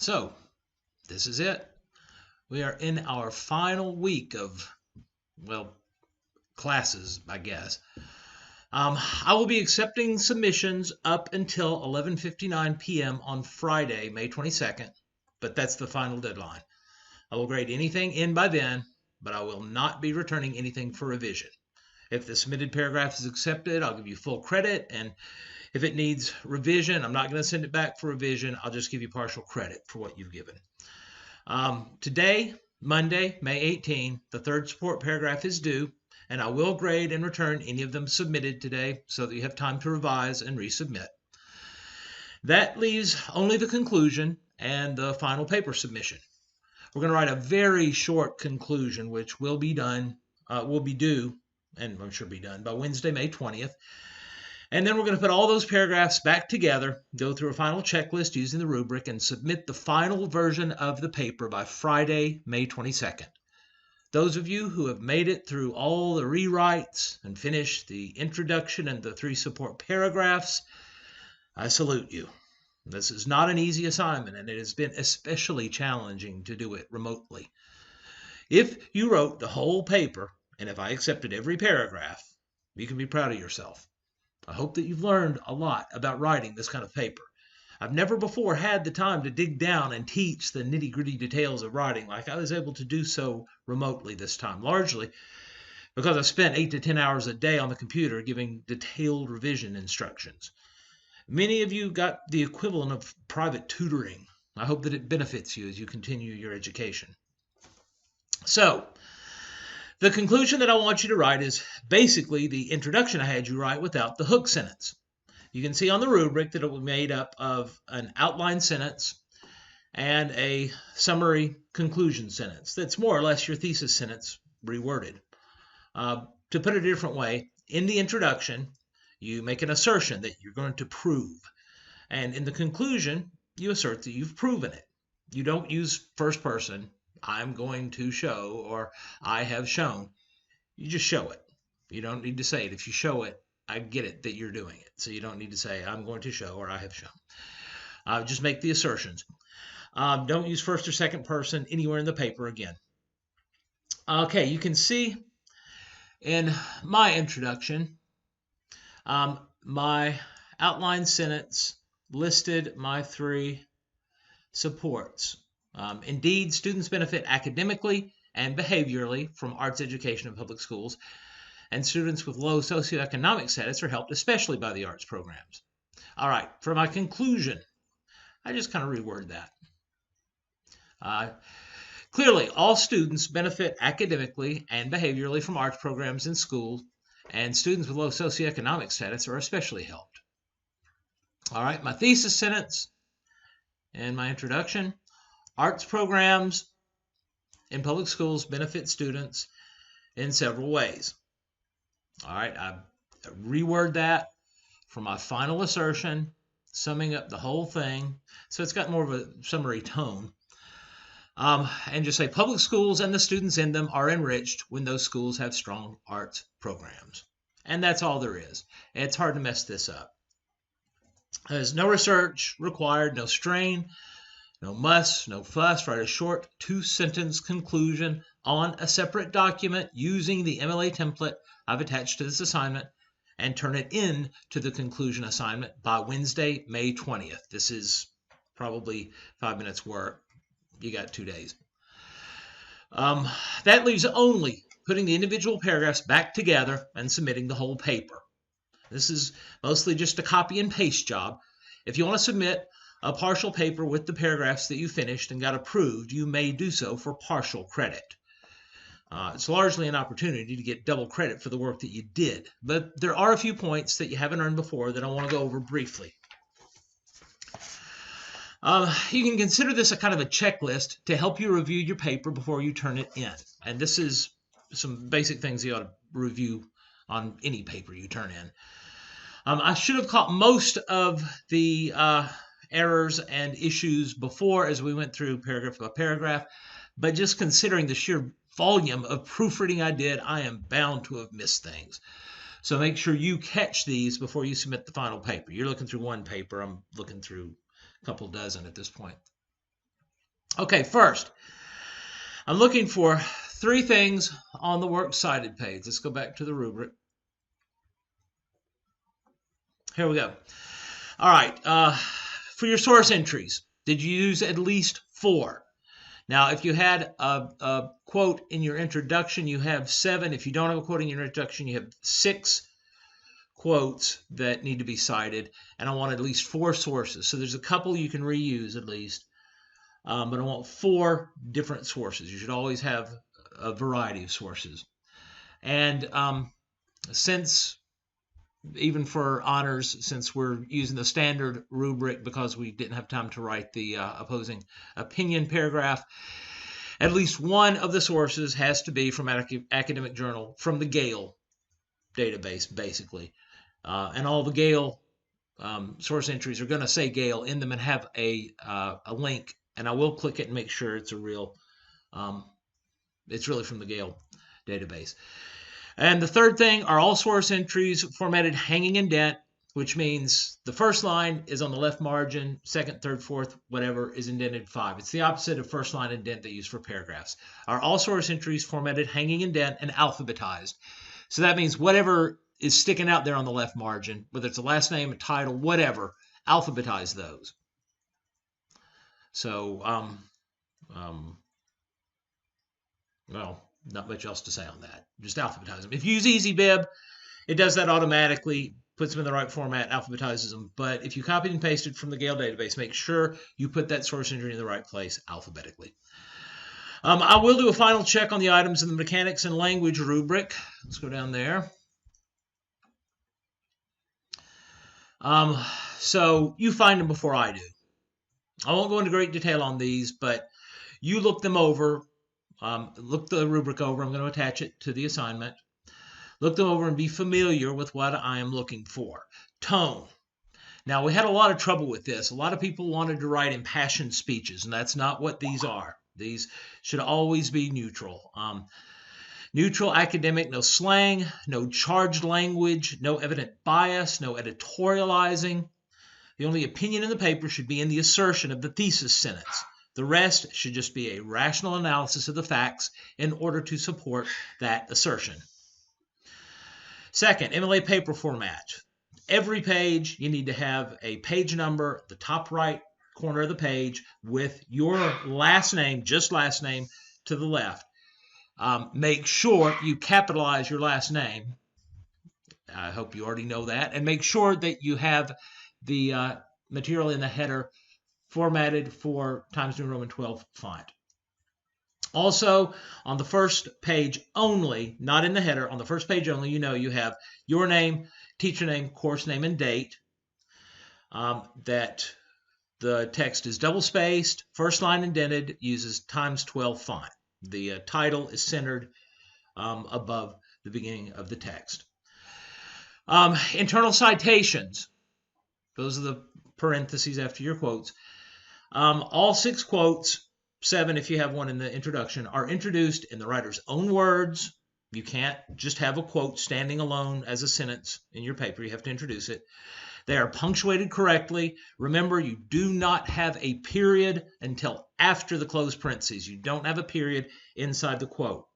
So, this is it. We are in our final week of, well, classes, I guess. I will be accepting submissions up until 11:59 p.m. on Friday, May 22nd, but that's the final deadline. I will grade anything in by then, but I will not be returning anything for revision. If the submitted paragraph is accepted, I'll give you full credit, and if it needs revision, I'm not going to send it back for revision. I'll just give you partial credit for what you've given. Today, Monday, May 18, the third support paragraph is due, and I will grade and return any of them submitted today so that you have time to revise and resubmit. That leaves only the conclusion and the final paper submission. We're going to write a very short conclusion, which will be due, and I'm sure be done by Wednesday, May 20th. And then we're going to put all those paragraphs back together, go through a final checklist using the rubric, and submit the final version of the paper by Friday, May 22nd. Those of you who have made it through all the rewrites and finished the introduction and the 3 support paragraphs, I salute you. This is not an easy assignment, and it has been especially challenging to do it remotely. If you wrote the whole paper, and if I accepted every paragraph, you can be proud of yourself. I hope that you've learned a lot about writing this kind of paper. I've never before had the time to dig down and teach the nitty-gritty details of writing like I was able to do so remotely this time, largely because I spent 8 to 10 hours a day on the computer giving detailed revision instructions. Many of you got the equivalent of private tutoring. I hope that it benefits you as you continue your education. So, the conclusion that I want you to write is basically the introduction I had you write without the hook sentence. You can see on the rubric that it was made up of an outline sentence and a summary conclusion sentence. That's more or less your thesis sentence reworded. To put it a different way, in the introduction, you make an assertion that you're going to prove. And in the conclusion, you assert that you've proven it. You don't use first person, I'm going to show, or I have shown. You just show it. You don't need to say it. If you show it, I get it that you're doing it. So you don't need to say, I'm going to show, or I have shown. Just make the assertions. Don't use first or second person anywhere in the paper again. Okay, you can see in my introduction, my outline sentence listed my 3 supports. Indeed, students benefit academically and behaviorally from arts education in public schools, and students with low socioeconomic status are helped especially by the arts programs. All right, for my conclusion, I just kind of reword that. Clearly, all students benefit academically and behaviorally from arts programs in schools, and students with low socioeconomic status are especially helped. All right, my thesis sentence and my introduction. Arts programs in public schools benefit students in several ways. All right, I reword that for my final assertion, summing up the whole thing. So it's got more of a summary tone. And just say public schools and the students in them are enriched when those schools have strong arts programs. And that's all there is. It's hard to mess this up. There's no research required, no strain, no muss, no fuss. Write a short 2-sentence conclusion on a separate document using the MLA template I've attached to this assignment, and turn it in to the conclusion assignment by Wednesday, May 20th. This is probably 5 minutes work. You got 2 days. That leaves only putting the individual paragraphs back together and submitting the whole paper. This is mostly just a copy and paste job. If you want to submit a partial paper with the paragraphs that you finished and got approved, you may do so for partial credit. It's largely an opportunity to get double credit for the work that you did, but there are a few points that you haven't earned before that I want to go over briefly. You can consider this a kind of a checklist to help you review your paper before you turn it in. And this is some basic things you ought to review on any paper you turn in. I should have caught most of the errors and issues before as we went through paragraph by paragraph, but just considering the sheer volume of proofreading I did, I am bound to have missed things. So make sure you catch these before you submit the final paper. You're looking through one paper. I'm looking through a couple dozen at this point. Okay, first, I'm looking for 3 things on the works cited page. Let's go back to the rubric. Here we go. All right, for your source entries, did you use at least 4? Now, if you had a quote in your introduction, you have 7. If you don't have a quote in your introduction, you have 6 quotes that need to be cited, and I want at least 4 sources. So there's a couple you can reuse at least, but I want 4 different sources. You should always have a variety of sources. And since even for honors, since we're using the standard rubric because we didn't have time to write the opposing opinion paragraph, at least one of the sources has to be from an academic journal, from the Gale database, basically. And all the Gale source entries are going to say Gale in them and have a link. And I will click it and make sure it's it's really from the Gale database. And the third thing are all source entries formatted hanging indent, which means the first line is on the left margin, second, third, fourth, whatever is indented 5. It's the opposite of first line indent they use for paragraphs. Are all source entries formatted hanging indent and alphabetized? So that means whatever is sticking out there on the left margin, whether it's a last name, a title, whatever, alphabetize those. So, well, not much else to say on that. Just alphabetize them. If you use EasyBib, it does that automatically, puts them in the right format, alphabetizes them. But if you copied and pasted from the Gale database, make sure you put that source entry in the right place alphabetically. I will do a final check on the items in the mechanics and language rubric. Let's go down there. So you find them before I do. I won't go into great detail on these, but you look them over. Look the rubric over. I'm going to attach it to the assignment. Look them over and be familiar with what I am looking for. Tone. Now, we had a lot of trouble with this. A lot of people wanted to write impassioned speeches, and that's not what these are. These should always be neutral. Neutral academic, no slang, no charged language, no evident bias, no editorializing. The only opinion in the paper should be in the assertion of the thesis sentence. The rest should just be a rational analysis of the facts in order to support that assertion. Second, MLA paper format. Every page, you need to have a page number, the top right corner of the page, with your last name, just last name, to the left. Make sure you capitalize your last name. I hope you already know that. And make sure that you have the material in the header formatted for Times New Roman 12 font. Also, on the first page only, not in the header, on the first page only, you have your name, teacher name, course name, and date. That the text is double-spaced, first line indented, uses Times 12 font. The title is centered above the beginning of the text. Internal citations. Those are the parentheses after your quotes. All 6 quotes, 7 if you have one in the introduction, are introduced in the writer's own words. You can't just have a quote standing alone as a sentence in your paper. You have to introduce it. They are punctuated correctly. Remember, you do not have a period until after the closed parentheses. You don't have a period inside the quote.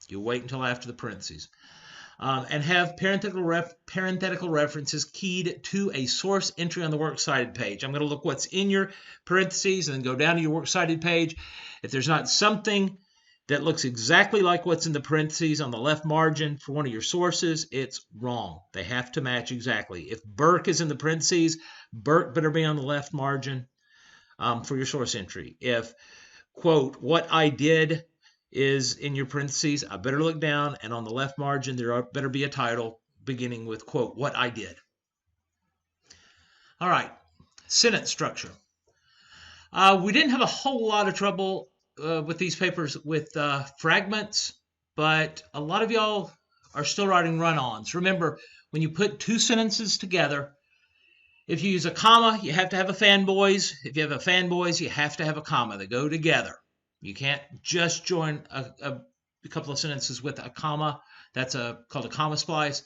You wait until after the parentheses. And have parenthetical references keyed to a source entry on the works cited page. I'm going to look what's in your parentheses and then go down to your works cited page. If there's not something that looks exactly like what's in the parentheses on the left margin for one of your sources, it's wrong. They have to match exactly. If Burke is in the parentheses, Burke better be on the left margin for your source entry. If, quote, what I did is in your parentheses, I better look down, and on the left margin there better be a title beginning with, quote, what I did. All right, sentence structure. We didn't have a whole lot of trouble with these papers with fragments, but a lot of y'all are still writing run-ons. Remember, when you put 2 sentences together, if you use a comma, you have to have a fanboys. If you have a fanboys, you have to have a comma. They go together. You can't just join a couple of sentences with a comma. That's called a comma splice.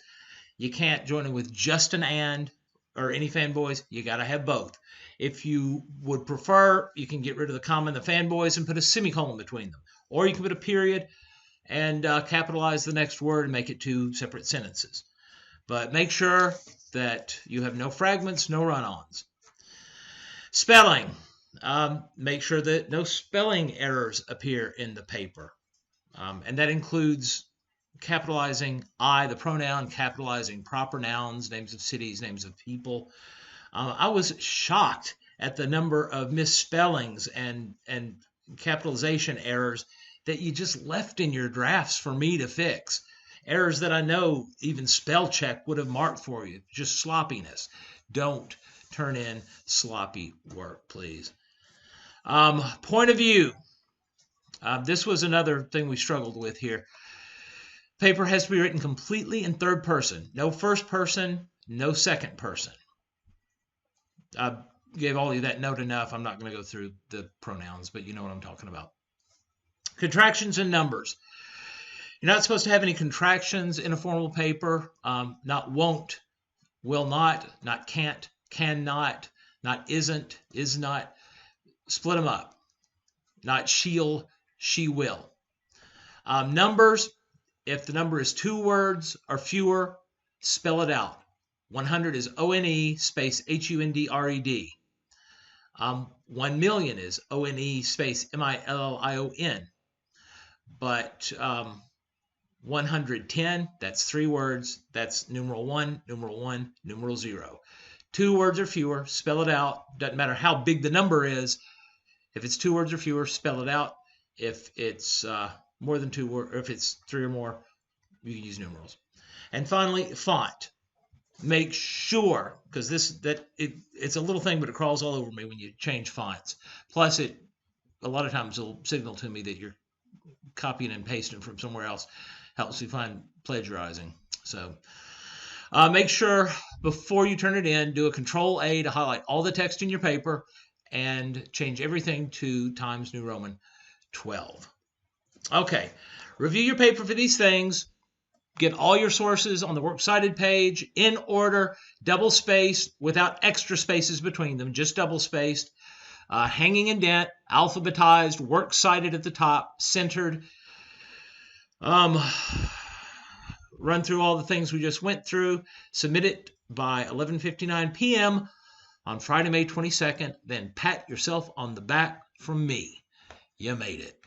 You can't join it with just an and or any fanboys, you got to have both. If you would prefer, you can get rid of the comma and the fanboys and put a semicolon between them. Or you can put a period and capitalize the next word and make it 2 separate sentences. But make sure that you have no fragments, no run-ons. Spelling. Make sure that no spelling errors appear in the paper. And that includes capitalizing I, the pronoun, capitalizing proper nouns, names of cities, names of people. I was shocked at the number of misspellings and capitalization errors that you just left in your drafts for me to fix. Errors that I know even spell check would have marked for you. Just sloppiness. Don't turn in sloppy work, please. Point of view. This was another thing we struggled with here. Paper has to be written completely in third person. No first person, no second person. I gave all of you that note enough. I'm not going to go through the pronouns, but you know what I'm talking about. Contractions and numbers. You're not supposed to have any contractions in a formal paper. Not won't, will not can't, cannot, not isn't, is not. Split them up. Not she'll, she will. Numbers, if the number is 2 words or fewer, spell it out. 100 is O-N-E space H-U-N-D-R-E-D. 1 million is O-N-E space M-I-L-L-I-O-N. But 110, that's 3 words. That's numeral 1, numeral 0. 2 words or fewer, spell it out. Doesn't matter how big the number is. If it's 2 words or fewer, spell it out. If it's more than 2 words, or if it's 3 or more, you can use numerals. And finally, font. Make sure, because it's a little thing, but it crawls all over me when you change fonts. Plus, it a lot of times will signal to me that you're copying and pasting from somewhere else. Helps me find plagiarizing. So make sure before you turn it in, do a Control-A to highlight all the text in your paper and change everything to Times New Roman 12. Okay, review your paper for these things. Get all your sources on the Works Cited page in order, double-spaced, without extra spaces between them, just double-spaced, hanging indent, alphabetized, Works Cited at the top, centered. Run through all the things we just went through. Submit it by 11:59 p.m. on Friday, May 22nd. Then pat yourself on the back from me. You made it.